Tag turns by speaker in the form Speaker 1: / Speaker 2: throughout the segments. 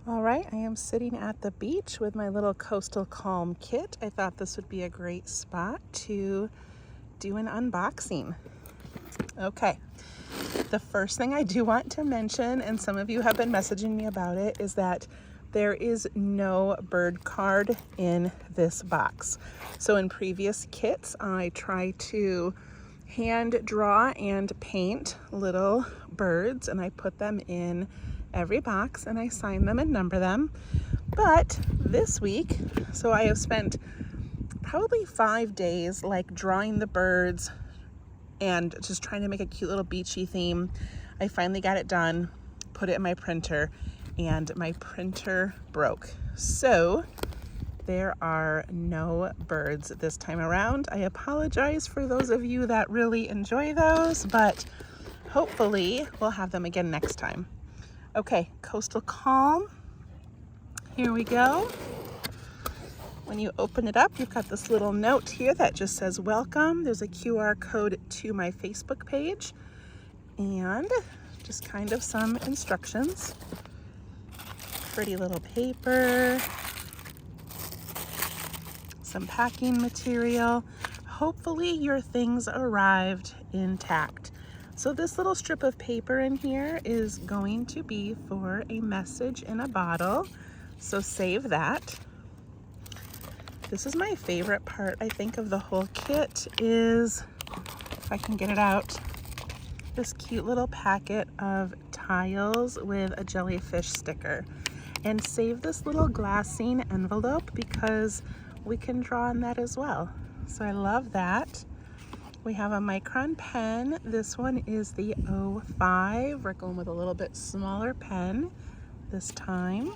Speaker 1: All right, I am sitting at the beach with my little Coastal Calm kit. I thought this would be a great spot to do an unboxing. Okay, the first thing I do want to mention, and some of you have been messaging me about it, is that there is no bird card in this box. So in previous kits, I try to hand draw and paint little birds, and I put them in every box and I sign them and number them. But this week, so I have spent probably 5 days like drawing the birds and just trying to make a cute little beachy theme. I finally got it done, put it in my printer, and my printer broke. So there are no birds this time around. I apologize for those of you that really enjoy those, but hopefully we'll have them again next time. Okay, Coastal Calm, here we go. When you open it up, you've got this little note here that just says welcome. There's a QR code to my Facebook page and just kind of some instructions. Pretty little paper, some packing material. Hopefully your things arrived intact. So this little strip of paper in here is going to be for a message in a bottle. So save that. This is my favorite part, I think, of the whole kit is, if I can get it out, this cute little packet of tiles with a jellyfish sticker. And save this little glassine envelope because we can draw on that as well. So I love that. We have a micron pen. This one is the 05. We're going with a little bit smaller pen this time.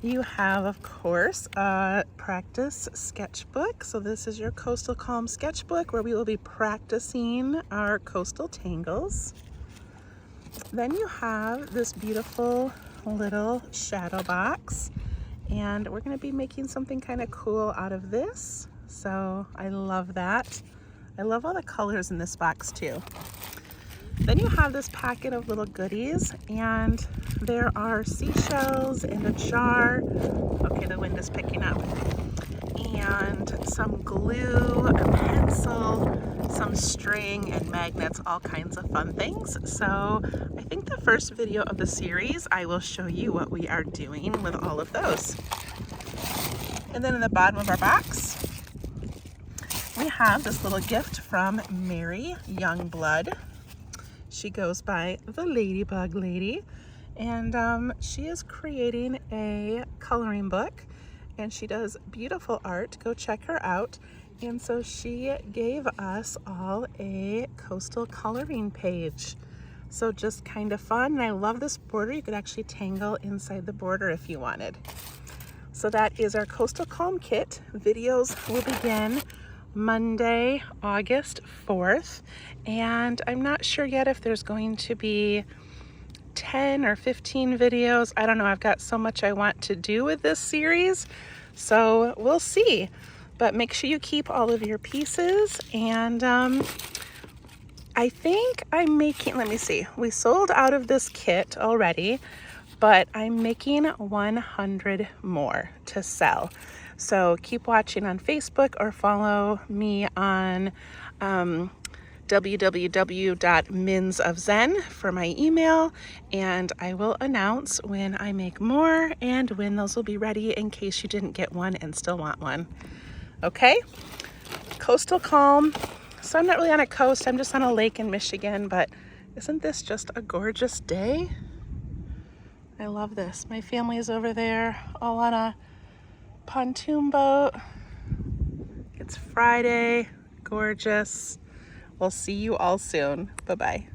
Speaker 1: You have, of course, a practice sketchbook. So this is your Coastal Calm sketchbook where we will be practicing our coastal tangles. Then you have this beautiful little shadow box, and we're going to be making something kind of cool out of this. So I love that. I love all the colors in this box too. Then you have this packet of little goodies, and there are seashells in a jar. Okay, the wind is picking up. And some glue, a pencil, some string and magnets, all kinds of fun things. So I think the first video of the series, I will show you what we are doing with all of those. And then in the bottom of our box, we have this little gift from Mary Youngblood. She goes by the Ladybug Lady, and she is creating a coloring book, and she does beautiful art. Go check her out. And so she gave us all a coastal coloring page. So just kind of fun, and I love this border. You could actually tangle inside the border if you wanted. So that is our Coastal Calm kit. Videos will begin Monday, August 4th, and I'm not sure yet if there's going to be 10 or 15 videos. I don't know, I've got so much I want to do with this series, so we'll see. But make sure you keep all of your pieces, and I think I'm making, let me see, we sold out of this kit already, but I'm making 100 more to sell. So keep watching on Facebook or follow me on www.minsofzen for my email, and I will announce when I make more and when those will be ready in case you didn't get one and still want one. Okay, Coastal Calm. So I'm not really on a coast, I'm just on a lake in Michigan, but isn't this just a gorgeous day? I love this. My family is over there all on a pontoon boat. It's Friday, gorgeous. We'll see you all soon. Bye-bye.